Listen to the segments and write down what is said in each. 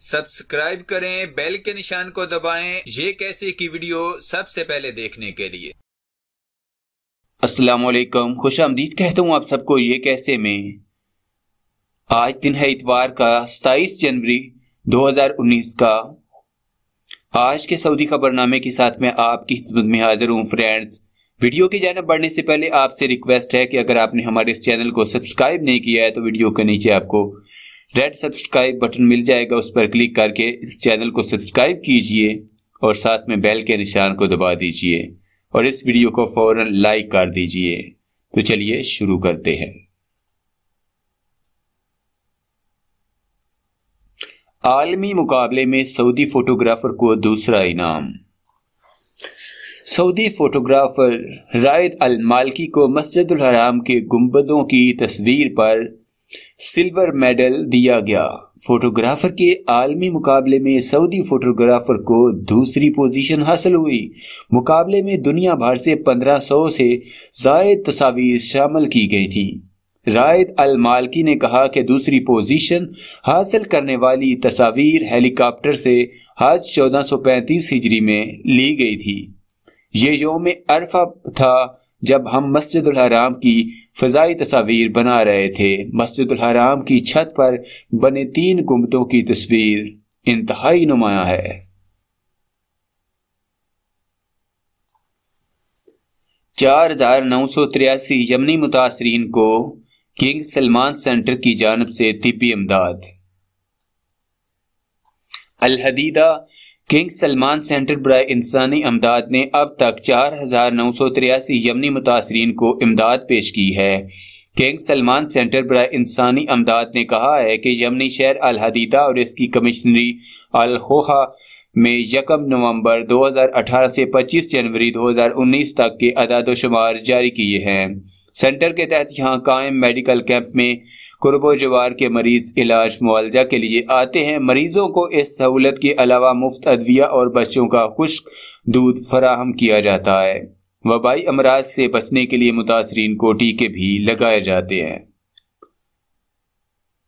Subscribe करें, bell के निशान को दबाएं ये कैसे की वीडियो सबसे पहले देखने के लिए। अस्सलाम वालेकुम, खुश आमदीद कहता हूँ आप सबको ये कैसे में। आज दिन है इतवार का 27 जनवरी 2019 का। आज के सऊदी खबरनामे के साथ में आपकी खिदमत में हाजिर हूँ फ्रेंड्स। वीडियो की जानिब बढ़ने से पहले आपसे रिक्वेस्ट है कि अगर आपने हमारे इस चैनल को सब्सक्राइब नहीं किया है तो वीडियो के नीचे आपको रेड सब्सक्राइब बटन मिल जाएगा, उस पर क्लिक करके इस चैनल को सब्सक्राइब कीजिए और साथ में बेल के निशान को दबा दीजिए और इस वीडियो को फौरन लाइक कर दीजिए। तो चलिए शुरू करते हैं। आलमी मुकाबले में सऊदी फोटोग्राफर को दूसरा इनाम। सऊदी फोटोग्राफर रायद अल मालकी को मस्जिदुल हराम के गुंबदों की तस्वीर पर सिल्वर मेडल दिया गया। फोटोग्राफर के आलमी मुकाबले में सऊदी फोटोग्राफर को दूसरी पोजीशन हासिल हुई। मुकाबले में दुनिया भर से 1500 से ज़ायद तस्वीर शामिल की गई थी। रायद अल मालकी ने कहा कि दूसरी पोजीशन हासिल करने वाली तस्वीर हेलीकॉप्टर से हज 1435 हिजरी में ली गई थी। ये यौम अरफा था जब हम मस्जिदुल हराम की फ़ज़ाई तस्वीर बना रहे थे। मस्जिदुल हराम की छत पर बने 3 गुंबदों की तस्वीर इंतहाई नुमाया है। चार 4,983 यमनी मुतासरीन को किंग सलमान सेंटर की जानिब से तिब्बी इमदाद। अल हदीदा किंग सलमान सेंटर बराए इंसानी इमदाद ने अब तक 4,983 यमनी मुतासरीन को इमदाद पेश की है। किंग सलमान सेंटर बराए इंसानी इमदाद ने कहा है कि यमनी शहर अल हदीदा और इसकी कमिश्नरी अल खोहा में 1 नवंबर 2018 से 25 जनवरी 2019 तक के अदाद-ओ-शुमार जारी किए हैं। सेंटर के तहत यहाँ कायम मेडिकल कैंप में कुर्बो जवार के मरीज इलाज मुआवजा के लिए आते हैं। मरीजों को इस सहूलत के अलावा मुफ्त अदविया और बच्चों का खुश्क दूध फराहम किया जाता है। वबाई अमराज से बचने के लिए मुतासरीन को टीके भी लगाए जाते हैं।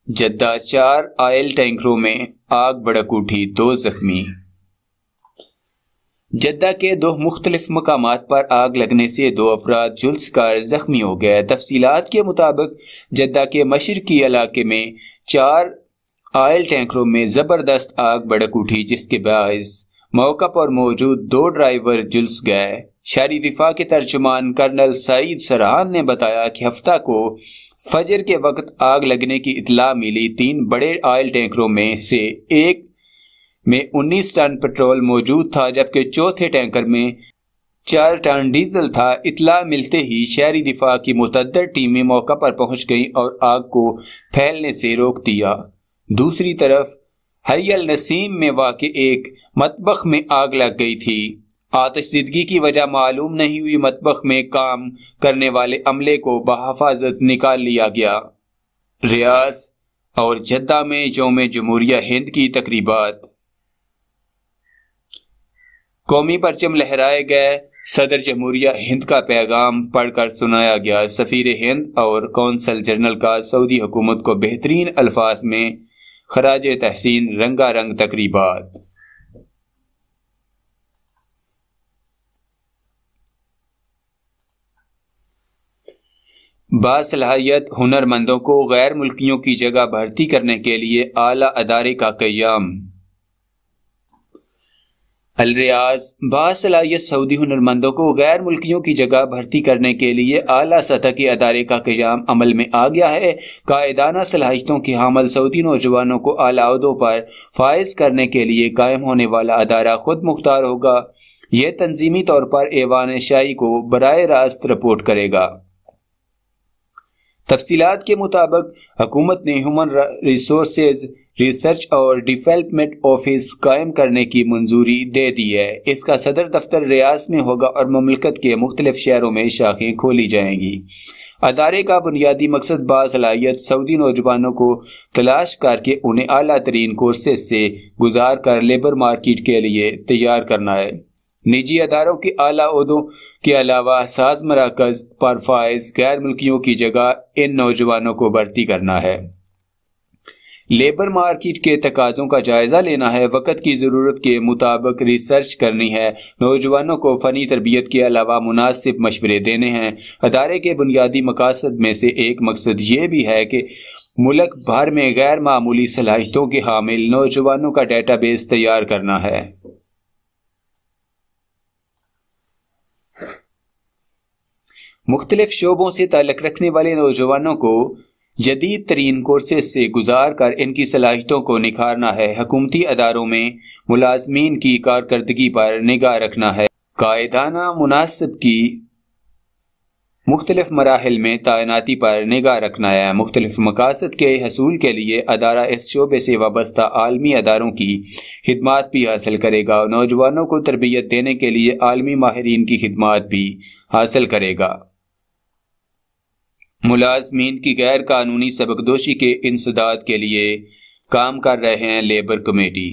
जद्दा 4 ऑयल टैंकरों में आग भड़क उठी, 2 जख्मी। जद्दा के 2 मुख्तलिफ मकामात पर आग लगने से 2 अफराद झुलसकर जख्मी हो गए। तफसीलात के मुताबिक जद्दा के मशरकी इलाके में 4 ऑयल टैंकरों में जबरदस्त आग भड़क उठी, जिसके बायस मौका पर मौजूद 2 ड्राइवर झुलस गए। शहरी दिफा के तर्जुमान कर्नल सईद सरहान ने बताया कि हफ्ता को फजर के वक्त आग लगने की इतला मिली। 3 बड़े ऑयल टैंकरों में से एक में 19 टन पेट्रोल मौजूद था, जबकि चौथे टैंकर में 4 टन डीजल था। इतला मिलते ही शहरी दिफा की मुतअद्दिद टीमें मौका पर पहुंच गईं और आग को फैलने से रोक दिया। दूसरी तरफ हई अल नसीम में वाक़ एक मतबख में आग लग गई थी। आतिशज़दगी की वजह मालूम नहीं हुई। मतबख में काम करने वाले अमले को बहिफाजत निकाल लिया गया। रियाज और जद्दा में यौम जमहूरिया हिंद की तकरीबात। कौमी परचम लहराए गए। सदर जमहूरिया हिंद का पैगाम पढ़कर सुनाया गया। सफीर हिंद और कौंसल जनरल का सऊदी हुकूमत को बेहतरीन अल्फाज में खराज तहसीन रंगारंग तकरीबात। बासलाहियत हुनरमंदों को गैर मुल्कियों की जगह भर्ती करने के लिए आला अदारे का क़याम। अल रियाज बासलाहियत सऊदी हुनरमंदों को गैर मुल्कियों की जगह भर्ती करने के लिए आला सतह के अदारे का क़याम अमल में आ गया है। कायदाना सलाहियतों के हामिल सऊदी नौजवानों को आला ओहदों पर फाइज करने के लिए कायम होने वाला अदारा खुद मुख्तार होगा। यह तंजीमी तौर पर ऐवान शाही को बराह रास्त रिपोर्ट करेगा। तफसीलात के मुताबिक हुकूमत ने ह्यूमन रिसोर्सेज रिसर्च और डेवलपमेंट ऑफिस कायम करने की मंजूरी दे दी है। इसका सदर दफ्तर रियाद में होगा और ममलकत के मुख्तलिफ शहरों में शाखें खोली जाएंगी। अदारे का बुनियादी मकसद बासलाहियत सऊदी नौजवानों को तलाश करके उन्हें आला तरीन कोर्सेज से गुजार कर लेबर मार्केट के लिए तैयार करना है। निजी अदारों के आला ओहदों के अलावा साज मराकज पर फाइज गैर मुल्कियों की जगह इन नौजवानों को भर्ती करना है। लेबर मार्केट के तकाज़ों का जायजा लेना है, वक्त की ज़रूरत के मुताबिक रिसर्च करनी है, नौजवानों को फ़नी तरबियत के अलावा मुनासिब मशवरे देने हैं। अदारे के बुनियादी मकासद में से एक मकसद ये भी है कि मुल्क भर में गैर मामूली सलाहियतों के हामिल नौजवानों का डेटाबेस तैयार करना है। मुख्तलिफ शोबों से ताल्लुक़ रखने वाले नौजवानों को जदीद तरीन कोर्सेज से गुजार कर इनकी सलाहियतों को निखारना है। हुकूमती अदारों में मुलाजमीन की कारकर्दगी पर निगाह रखना है। कायदाना मुनासिब की मुख्तलिफ मराहिल में तैनाती पर निगाह रखना है। मुख्तलिफ मकासद के हसूल के लिए अदारा इस शोबे से वाबस्ता आलमी अदारों की खिदमात भी हासिल करेगा। नौजवानों को तरबियत देने के लिए आलमी माहिरीन की खिदमात भी हासिल करेगा। मुलाजमीन की गैर कानूनी सबकदोशी के इंसदाद के लिए काम कर रहे हैं लेबर कमेटी।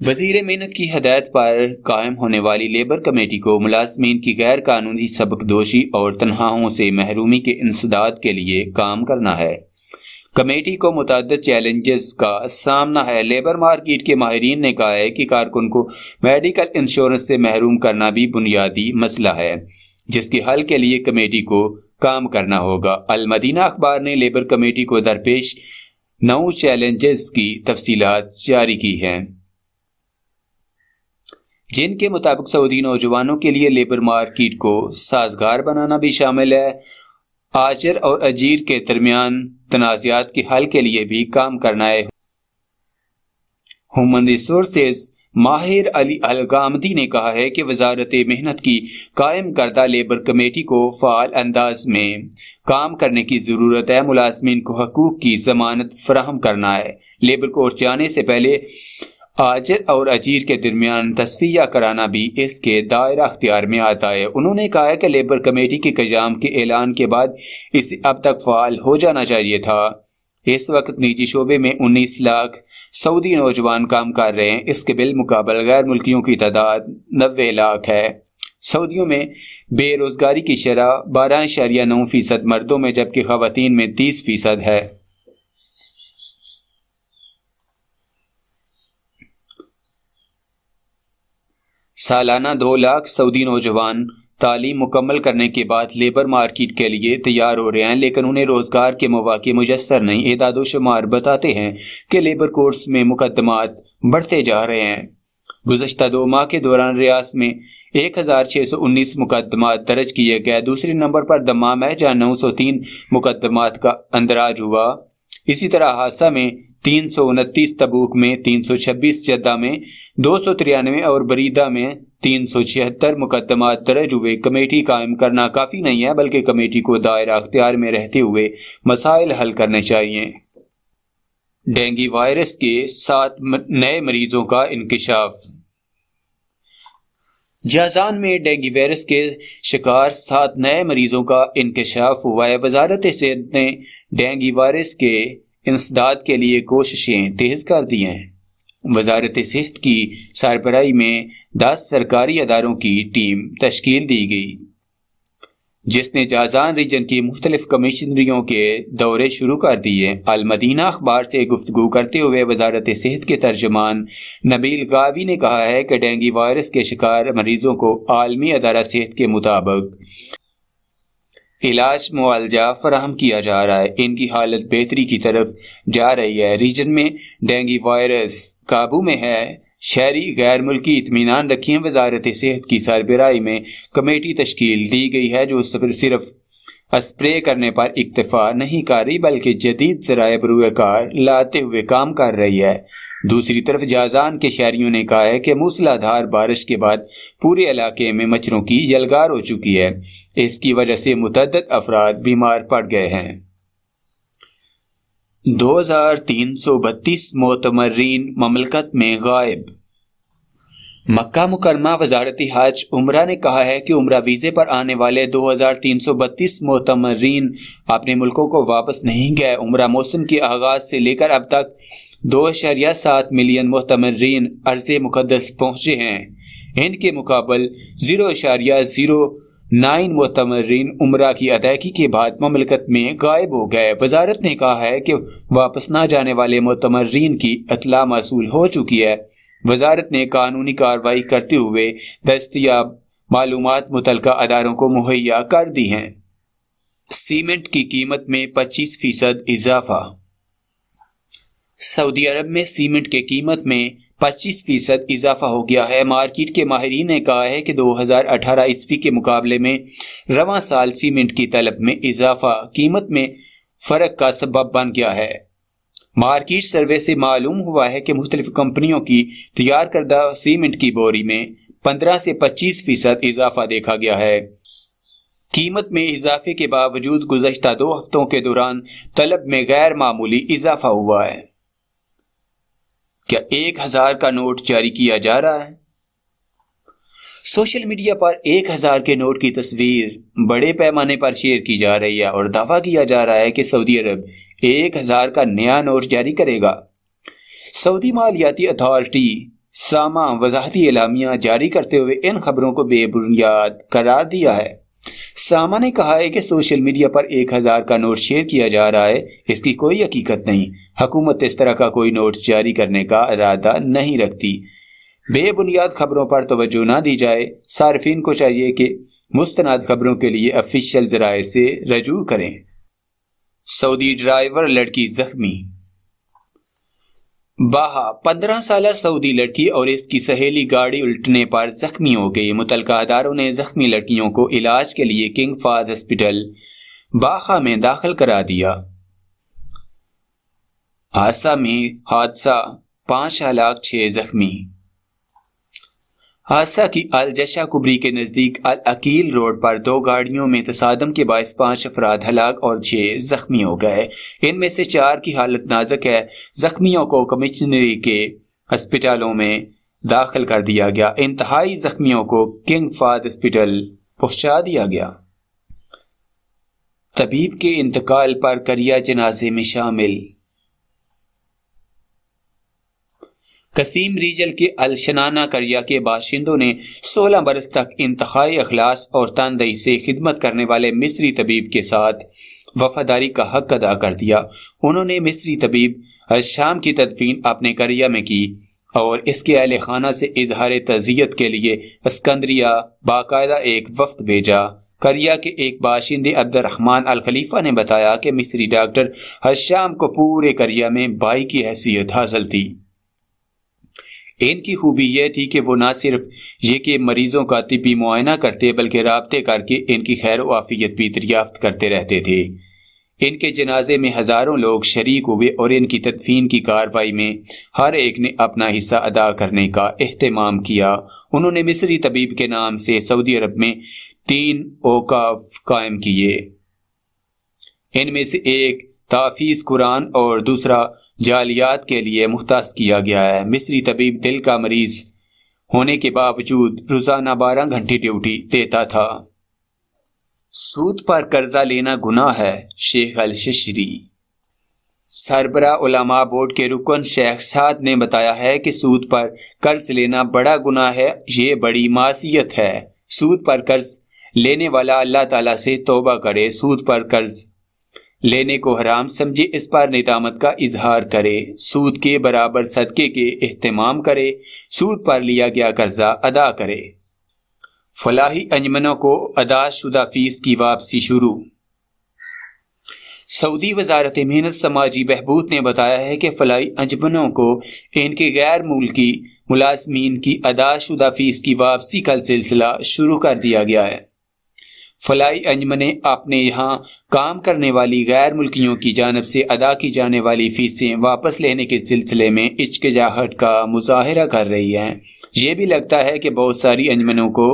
वजीर मेहनत की हदायत पर कायम होने वाली लेबर कमेटी को मुलाजमीन की गैर कानूनी सबकदोशी और तनख्वाहों से महरूमी के इंसदाद के लिए काम करना है। कमेटी को मुतअद्दिद चैलेंजेस का सामना है। लेबर मार्केट के माहिरीन ने कहा है कि कारकुन को मेडिकल इंश्योरेंस से महरूम करना भी बुनियादी मसला है, जिसके हल के लिए कमेटी को काम करना होगा। अल मदीना अखबार ने लेबर कमेटी को दरपेश 9 चैलेंजेस की तफसीलात जारी की हैं, जिनके मुताबिक सऊदी नौजवानों के लिए लेबर मार्केट को साजगार बनाना भी शामिल है। आजर और अजीर के दरमियान तनाज़ात के हल के लिए भी काम करना है। ह्यूमन रिसोर्सेज माहिर अली अलगामदी ने कहा है कि वजारत मेहनत की कायम करदा लेबर कमेटी को फ़ाल अंदाज में काम करने की ज़रूरत है। मुलाजमीन को हकूक़ की ज़मानत फराहम करना है। लेबर कोर्ट जाने से पहले आजिर और अजीर के दरमियान तस्फिया कराना भी इसके दायरा अख्तियार में आता है। उन्होंने कहा है कि लेबर कमेटी के क़याम के ऐलान के बाद इसे अब तक फ़ाल हो जाना चाहिए था। इस वक्त निजी शोबे में 19 लाख सऊदी नौजवान काम कर रहे हैं। इसके बिलमुकाबल गैर मुल्कियों की तादाद 90 लाख है। सऊदियों में बेरोजगारी की शरह 12.9% मर्दों में जबकि ख़वातीन में 30% है। सालाना 2 लाख सऊदी नौजवान तालीम मुकम्मल करने के बाद लेबर मार्केट के लिए तैयार हो रहे हैं, लेकिन उन्हें रोजगार के मौके मुयस्सर नहीं। एदादो शुमार बताते हैं कि लेबर कोर्स में मुकदमात बढ़ते जा रहे हैं। गुज़श्ता 2 माह के दौरान रियासत में 1619 मुकदमात दर्ज किए गए। दूसरे नंबर पर दमाम है, जहाँ 903 मुकदमात का अंदराज हुआ। इसी तरह हादसा में 329, तबूक में 326, जद्दा में 293 और बरीदा में 376 मुकदमात दर्ज हुए। कमेटी कायम करना काफ़ी नहीं है, बल्कि कमेटी को दायरा अख्तियार में रहते हुए मसाइल हल करने चाहिए। डेंगू वायरस के 7 नए मरीजों का इंकशाफ। जाजान में डेंगू वायरस के शिकार 7 नए मरीजों का इंकशाफ हुआ है। वजारत सेहत ने डेंगू वायरस के इंसदाद के लिए कोशिशें तेज कर दी हैं। वजारत सेहत की सरबराही में 10 सरकारी अदारों की टीम तश्कील दी गई, जिसने जाजान रीजन की मुख्तलिफ कमिश्नरियों के दौरे शुरू कर दिए। अल मदीना अखबार से गुफ्तगू करते हुए वजारत सेहत के तर्जमान नबील गावी ने कहा है कि डेंगू वायरस के शिकार मरीजों को आलमी अदारा सेहत के मुताबिक इलाज मुआवजा फराहम किया जा रहा है। इनकी हालत बेहतरी की तरफ जा रही है। रीजन में डेंगू वायरस काबू में है। शहरी गैर मुल्की इत्मीनान रखिए। वजारत सेहत की सरबराही में कमेटी तश्कील दी गई है, जो सिर्फ स्प्रे करने पर इक्तफा नहीं कर रही, बल्कि जदीद ज़राए बरूएकार लाते हुए काम कर रही है। दूसरी तरफ जाजान के शहरियों ne कहा है कि मूसलाधार बारिश के बाद पूरे इलाके में मच्छरों की जलगार हो चुकी है। इसकी वजह से मुतअद्दिद अफराद बीमार पड़ गए हैं। 2332 मोतमर्रीन ममलकत में गायब। मक्का मुकरमा वजारत हज उम्रा ने कहा है कि उम्रा वीज़े पर आने वाले 2332 मोतमर्रीन अपने मुल्कों को वापस नहीं गए। उम्रा मौसम के आगाज से लेकर अब तक 2.7 मिलियन मोतमर्रीन अर्ज़े मुक़द्दस पहुँचे हैं। इनके मुकाबल 0.0 9 मुतमर्रीन उम्रा की अदायगी के बाद ममलकत में गायब हो गए। वजारत ने कहा है कि वापस न जाने वाले मुतमर्रीन की इत्तला मौसूल हो चुकी है। वजारत ने कानूनी कार्रवाई करते हुए दस्तयाब मालूमात मुतलका अदारों को मुहैया कर दी हैं। सीमेंट की कीमत में 25% इजाफा। सऊदी अरब में सीमेंट की कीमत में 25% इजाफा हो गया है। मार्केट के माहिरीन ने कहा है कि 2018 ईस्वी के मुकाबले में रवां साल सीमेंट की तलब में इजाफा कीमत में फर्क का सबब बन गया है। मार्केट सर्वे से मालूम हुआ है कि मुख्तलिफ कंपनियों की तैयार करदा सीमेंट की बोरी में 15 से 25% इजाफा देखा गया है। कीमत में इजाफे के बावजूद गुज़श्ता 2 हफ्तों के दौरान तलब में गैर मामूली इजाफा हुआ है। क्या 1000 का नोट जारी किया जा रहा है? सोशल मीडिया पर 1000 के नोट की तस्वीर बड़े पैमाने पर शेयर की जा रही है और दावा किया जा रहा है कि सऊदी अरब 1000 का नया नोट जारी करेगा। सऊदी मालियाती अथॉरिटी सामा वजाहती एलामिया जारी करते हुए इन खबरों को बेबुनियाद करार दिया है। सामा ने कहा है कि सोशल मीडिया पर 1000 का नोट शेयर किया जा रहा है, इसकी कोई हकीकत नहीं। हुकूमत इस तरह का कोई नोट जारी करने का इरादा नहीं रखती। बेबुनियाद खबरों पर तवज्जो ना दी जाए। सार्फिन को चाहिए कि मुस्तनाद खबरों के लिए ऑफिशियल जराये से रजू करें। सऊदी ड्राइवर लड़की जख्मी। बाहा 15 साल सऊदी लड़की और इसकी सहेली गाड़ी उल्टने पर जख्मी हो गई। मुतलका अदारों ने जख्मी लड़कियों को इलाज के लिए किंग फाहद हॉस्पिटल बाहा में दाखिल करा दिया। हादसा में 5 हलाक 6 जख्मी। हादसा की अल जशा कुबरी के नजदीक अल अकील रोड पर 2 गाड़ियों में तसादम के बायस 5 अफराद हलाक और 6 जख्मी हो गए। इनमें से 4 की हालत नाजुक है। जख्मियों को कमिश्नरी के अस्पतालों में दाखिल कर दिया गया। इंतहाई जख्मियों को किंग फाहद हॉस्पिटल पहुंचा दिया गया। तबीब के इंतकाल पर करिया जनाजे में शामिल। कसीम रीजल के अलशनाना करिया के बाशिंदों ने 16 बरस तक इंतहाई अखलास और तनदेही से खिदमत करने वाले मिस्री तबीब के साथ वफादारी का हक अदा कर दिया। उन्होंने मिस्री तबीब शाम की तदफीन अपने करिया में की और इसके अहले खाना से इजहार तज़ियत के लिए अस्कंदरिया बाकायदा एक वफ्द भेजा। करिया के एक बाशिंदे अब्दुर्रहमान अल खलीफा ने बताया कि मिस्री डॉक्टर हशाम को पूरे करिया में भाई की हैसियत हासिल थी। इनकी खूबी यह थी कि वो न सिर्फ ये कि मरीजों का तिब्बी मुआयना करते बल्कि राब्ते करके इनकी खैर आफियत भी दरियाफ्त करते रहते थे। इनके जनाजे में हजारों लोग शरीक हुए और इनकी तदफीन की कार्रवाई में हर एक ने अपना हिस्सा अदा करने का एहतमाम किया। उन्होंने मिस्री तबीब के नाम से सऊदी अरब में 3 औकाफ कायम किए। इनमें से एक ताफीज कुरान और दूसरा जालियात के लिए मुख्तास किया गया है। मिस्री तबीब दिल का मरीज होने के बावजूद रोजाना 12 घंटे ड्यूटी देता था। सूद पर कर्जा लेना गुनाह है, शेख अल शशरी। सरबरा उलमा बोर्ड के रुकन शेख साद ने बताया है कि सूद पर कर्ज लेना बड़ा गुनाह है, ये बड़ी मासियत है। सूद पर कर्ज लेने वाला अल्लाह ताला से तौबा करे, सूद पर कर्ज लेने को हराम समझे, इस पर निदामत का इजहार करे, सूद के बराबर सदके के एहतमाम करे, सूद पर लिया गया कर्जा अदा करे। फलाही अंजमनों को अदा शुदा फीस की वापसी शुरू। सऊदी वजारत मेहनत समाजी बहबूद ने बताया है कि फलाही अंजमनों को इनके गैर मुल्की मुलाजमीन की अदा शुदा फीस की वापसी का सिलसिला शुरू कर दिया गया है। फलाई अंजमने अपने यहाँ काम करने वाली गैर मुल्कियों की जानब से अदा की जाने वाली फीसें वापस लेने के सिलसिले में इचकिचाहट का मुजाहिरा कर रही हैं। ये भी लगता है कि बहुत सारी अंजमनों को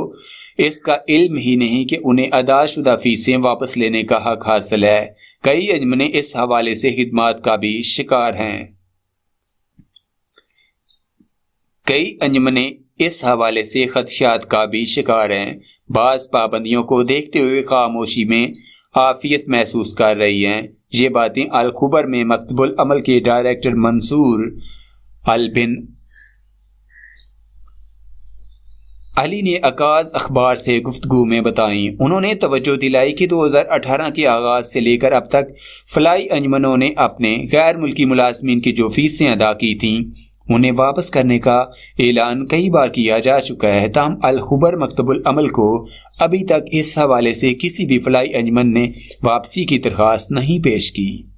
इसका इल्म ही नहीं कि उन्हें अदाशुदा फीसें वापस लेने का हक हासिल है। कई अंजमने इस हवाले से खिदमात का भी शिकार हैं। कई अंजमने इस हवाले से खदशात का भी शिकार हैं। बाज़ पाबंदियों को देखते हुए खामोशी में आफियत महसूस कर रही हैं। ये बातें अल खुबर में मकतबुल अमल के डायरेक्टर मंसूर अल बिन अली ने अकाज अखबार से गुफ्तगू में बताई। उन्होंने तवज्जो दिलाई कि 2018 के आगाज से लेकर अब तक फलाई अंजमनों ने अपने गैर मुल्की मुलाजमीन की जो फीसें अदा की थीं उन्हें वापस करने का ऐलान कई बार किया जा चुका है। ताहम अल खुबर मकतबुल अमल को अभी तक इस हवाले से किसी भी फलाई अंजमन ने वापसी की दरख्वास्त नहीं पेश की।